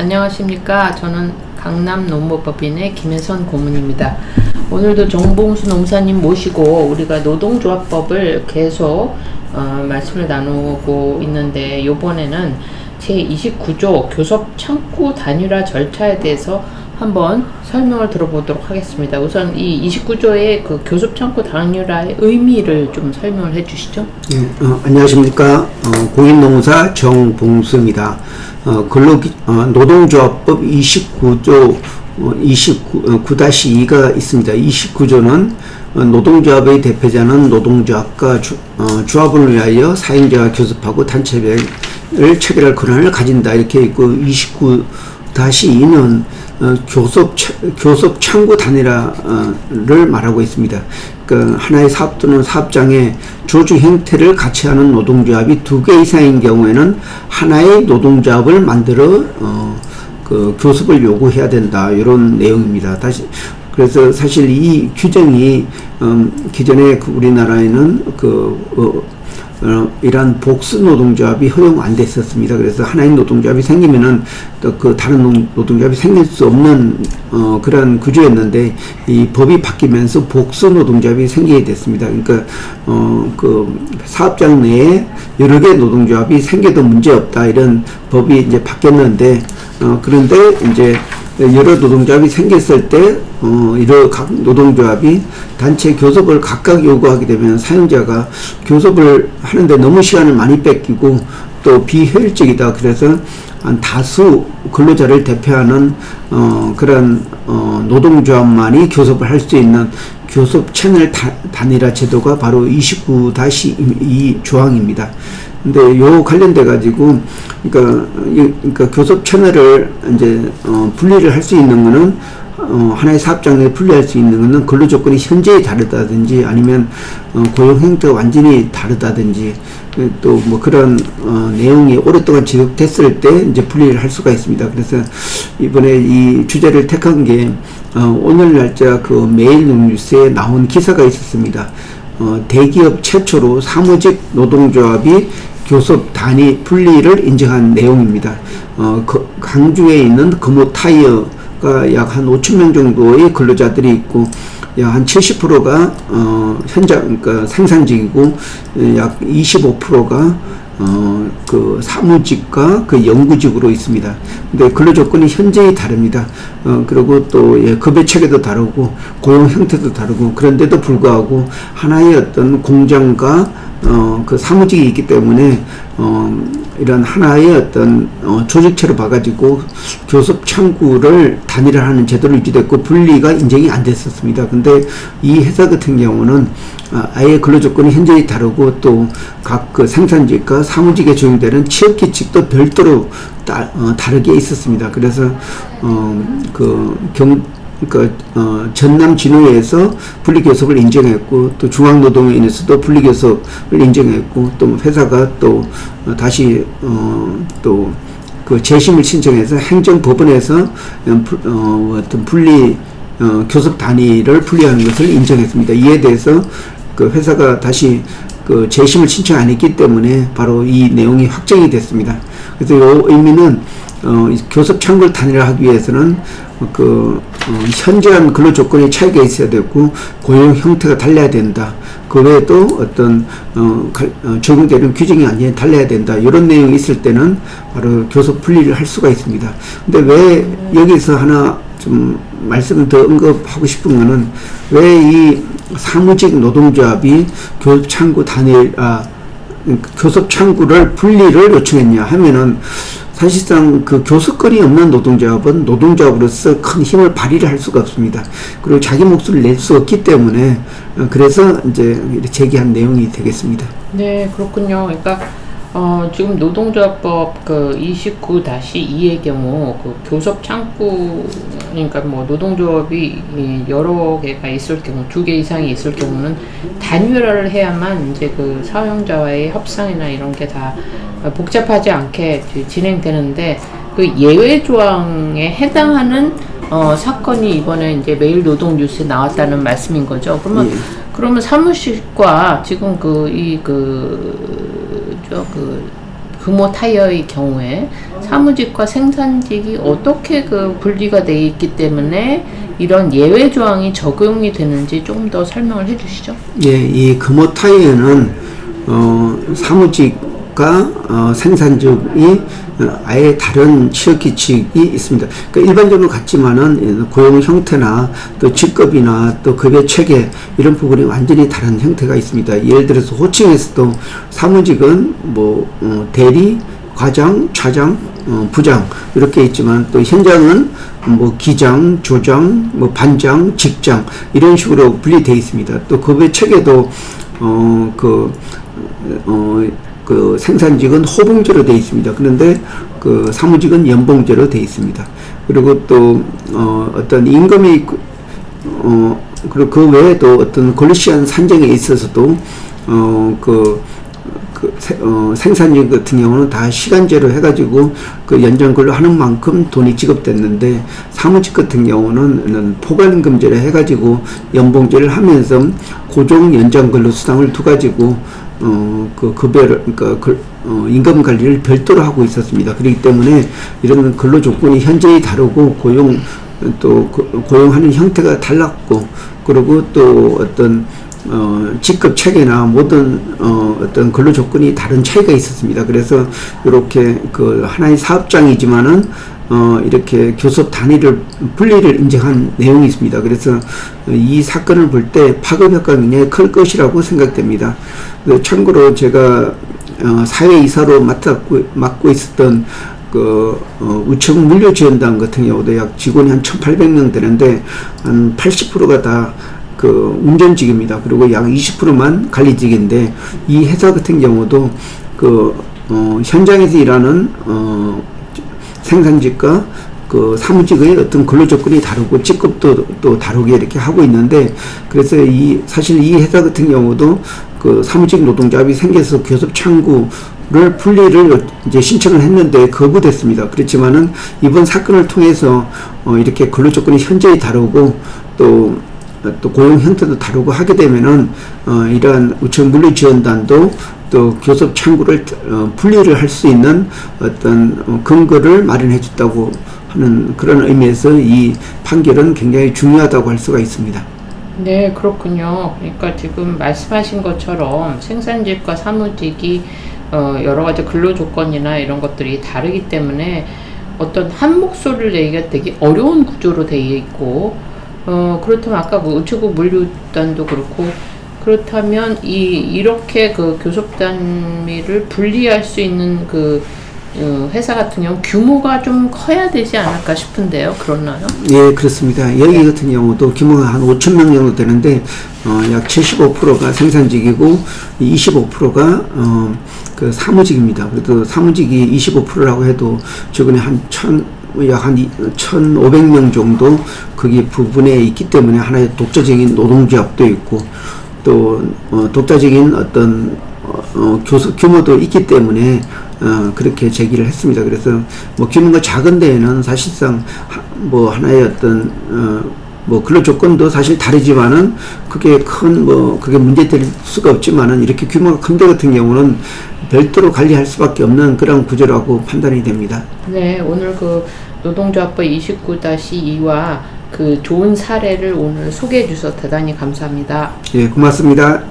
안녕하십니까. 저는 강남 농무법인의 김혜선 고문입니다. 오늘도 정봉수 농사님 모시고 우리가 노동조합법을 계속 말씀을 나누고 있는데, 이번에는 제29조 교섭 창구 단일화 절차에 대해서 한번 설명을 들어보도록 하겠습니다. 우선 이 29조의 그 교섭 창구 단일화의 의미를 좀 설명을 해주시죠. 네, 안녕하십니까. 공인노무사 정봉수입니다. 노동조합법 29조 29-2가 있습니다. 29조는 노동조합의 대표자는 노동조합과 조합을 위하여 사용자와 교섭하고 단체별 체결할 권한을 가진다, 이렇게 있고, 29-2는 교섭 창구 단일화를 말하고 있습니다. 그러니까 하나의 사업 또는 사업장의 조직 형태를 같이 하는 노동조합이 2개 이상인 경우에는 하나의 노동조합을 만들어 교섭을 요구해야 된다, 이런 내용입니다. 그래서 사실 이 규정이 기존에 우리나라에는 이러한 복수 노동조합이 허용 안 됐었습니다. 그래서 하나의 노동조합이 생기면은 또 다른 노동조합이 생길 수 없는 그런 구조였는데, 이 법이 바뀌면서 복수 노동조합이 생기게 됐습니다. 그러니까 사업장 내에 여러 개의 노동조합이 생겨도 문제 없다, 이런 법이 이제 바뀌었는데, 그런데 이제 여러 노동조합이 생겼을 때 각 노동조합이 단체 교섭을 각각 요구하게 되면 사용자가 교섭을 하는데 너무 시간을 많이 뺏기고 또 비효율적이다. 그래서 다수 근로자를 대표하는 그런 노동조합만이 교섭을 할 수 있는 교섭 채널 단일화 제도가 바로 29-2 조항입니다. 근데 요 관련돼 가지고 그러니까 교섭 채널을 이제 분리를 할 수 있는 거는 하나의 사업장 내에 분리할 수 있는 거는 근로 조건이 현저히 다르다든지, 아니면 고용 형태가 완전히 다르다든지, 또 뭐 그런 내용이 오랫동안 지속됐을 때 이제 분리를 할 수가 있습니다. 그래서 이번에 이 주제를 택한 게 오늘 날짜 매일뉴스에 나온 기사가 있었습니다. 대기업 최초로 사무직 노동조합이 교섭 단위 분리를 인정한 내용입니다. 광주에 있는 금호타이어가 약 한 5,000명 정도의 근로자들이 있고, 약 한 70%가 그러니까 생산직이고, 약 25%가 사무직과 연구직으로 있습니다. 근데 근로 조건이 현저히 다릅니다. 그리고 또 급여 체계도 다르고 고용 형태도 다르고, 그런데도 불구하고 하나의 어떤 공장과 사무직이 있기 때문에 이런 하나의 어떤 조직체로 봐가지고 교섭 창구를 단일화하는 제도를 유지됐고, 분리가 인정이 안 됐었습니다. 근데 이 회사 같은 경우는 아예 근로 조건이 현저히 다르고, 또 각 생산직과 사무직에 적용되는 취업규칙도 별도로 다르게 있었습니다. 그래서 전남 진호에서 분리교섭을 인정했고, 또 중앙노동위원회에서도 분리교섭을 인정했고, 또 회사가 또 다시 재심을 신청해서 행정법원에서 어떤 교섭 단위를 분리하는 것을 인정했습니다. 이에 대해서 회사가 다시 재심을 신청 안 했기 때문에 바로 이 내용이 확정이 됐습니다. 그래서 이 의미는 교섭 창구를 단일화하기 위해서는 현저한 근로 조건의 차이가 있어야 되고, 고용 형태가 달라야 된다. 그 외에도 어떤 적용되는 규정이 완전히 달라야 된다, 이런 내용이 있을 때는 바로 교섭 분리를 할 수가 있습니다. 근데 왜 여기서 하나 좀 말씀을 더 언급하고 싶은 거는, 왜 이 사무직 노동조합이 교섭 창구를 분리를 요청했냐 하면은, 사실상 교섭권이 없는 노동조합은 노동조합으로서 큰 힘을 발휘를 할 수가 없습니다. 그리고 자기 목소리를 낼 수 없기 때문에, 그래서 이제 제기한 내용이 되겠습니다. 네, 그렇군요. 그러니까 지금 노동조합법 29-2의 경우 교섭 창구, 그러니까 뭐 노동조합이 여러 개가 있을 경우, 2개 이상이 있을 경우는 단일화를 해야만 이제 사용자와의 협상이나 이런 게 다 복잡하지 않게 진행되는데, 예외 조항에 해당하는 사건이 이번에 이제 매일노동뉴스에 나왔다는 말씀인 거죠. 그러면 사무실과 지금 금호 타이어의 경우에 사무직과 생산직이 어떻게 그 분리가 되어 있기 때문에 이런 예외 조항이 적용이 되는지 조금 더 설명을 해주시죠. 예, 이 금호 타이어는 사무직과 생산직이 아예 다른 취업 규칙이 있습니다. 그러니까 일반적으로 같지만은 고용 형태나 또 직급이나 또 급여 체계 이런 부분이 완전히 다른 형태가 있습니다. 예를 들어서 호칭에서도 사무직은 대리, 과장, 차장, 부장 이렇게 있지만 또 현장은 기장, 조장, 반장, 직장 이런 식으로 분리되어 있습니다. 또 급여 체계도 그 생산직은 호봉제로 되어 있습니다. 그런데 그 사무직은 연봉제로 되어 있습니다. 그리고 또 어떤 임금이 그리고 그 외에도 어떤 근로시간 산정에 있어서도 생산직 같은 경우는 다 시간제로 해가지고 그 연장 근로 하는 만큼 돈이 지급됐는데 사무직 같은 경우는 포괄임금제로 해가지고 연봉제를 하면서 고정 연장 근로 수당을 두 가지고 그 급여를 임금 관리를 별도로 하고 있었습니다. 그렇기 때문에 이런 근로 조건이 현저히 다르고 고용하는 형태가 달랐고 그리고 또 어떤 직급 체계나 모든 어떤 근로 조건이 다른 차이가 있었습니다. 그래서 이렇게 그 하나의 사업장이지만은 이렇게 교섭 단위를 분리를 인정한 내용이 있습니다. 그래서 이 사건을 볼 때 파급 효과가 굉장히 클 것이라고 생각됩니다. 참고로 제가 사회이사로 맡고 있었던 우체국 물류지원단 같은 경우도 약 직원이 한 1,800명 되는데 한 80%가 다 운전직입니다. 그리고 약 20%만 관리직인데 이 회사 같은 경우도 현장에서 일하는 생산직과 사무직의 어떤 근로 조건이 다르고 직급도 또 다르게 이렇게 하고 있는데 그래서 사실 이 회사 같은 경우도 사무직 노동조합이 생겨서 교섭 창구를 분리를 이제 신청을 했는데 거부됐습니다. 그렇지만은 이번 사건을 통해서 이렇게 근로 조건이 현저히 다르고 또 고용 형태도 다르고 하게 되면은 이러한 우체국 물류지원단도 또 교섭 창구를 분리를 할 수 있는 어떤 근거를 마련해 줬다고 하는 그런 의미에서 이 판결은 굉장히 중요하다고 할 수가 있습니다. 네, 그렇군요. 그러니까 지금 말씀하신 것처럼 생산직과 사무직이 여러 가지 근로 조건이나 이런 것들이 다르기 때문에 어떤 한 목소리를 내기가 되게 어려운 구조로 되어 있고 그렇다면 아까 우체국 물류단도 그렇고 그렇다면 이렇게 그 교섭 단위를 분리할 수 있는 회사 같은 경우 규모가 좀 커야 되지 않을까 싶은데요. 그렇나요? 예, 그렇습니다. 여기 같은 경우도 규모가 한 5,000명 정도 되는데 약 75%가 생산직이고 25%가 사무직입니다. 그래도 사무직이 25%라고 해도 최근에 약 한 1,500명 정도 거기 부분에 있기 때문에 하나의 독자적인 노동조합도 있고 또 독자적인 어떤 교섭 규모도 있기 때문에 그렇게 제기를 했습니다. 그래서 규모가 작은 데에는 사실상 하나의 어떤 근로 조건도 사실 다르지만은 그게 그게 문제될 수가 없지만은 이렇게 규모가 큰 데 같은 경우는 별도로 관리할 수밖에 없는 그런 구조라고 판단이 됩니다. 네, 오늘 노동조합법 29-2와 좋은 사례를 오늘 소개해 주셔서 대단히 감사합니다. 예, 고맙습니다.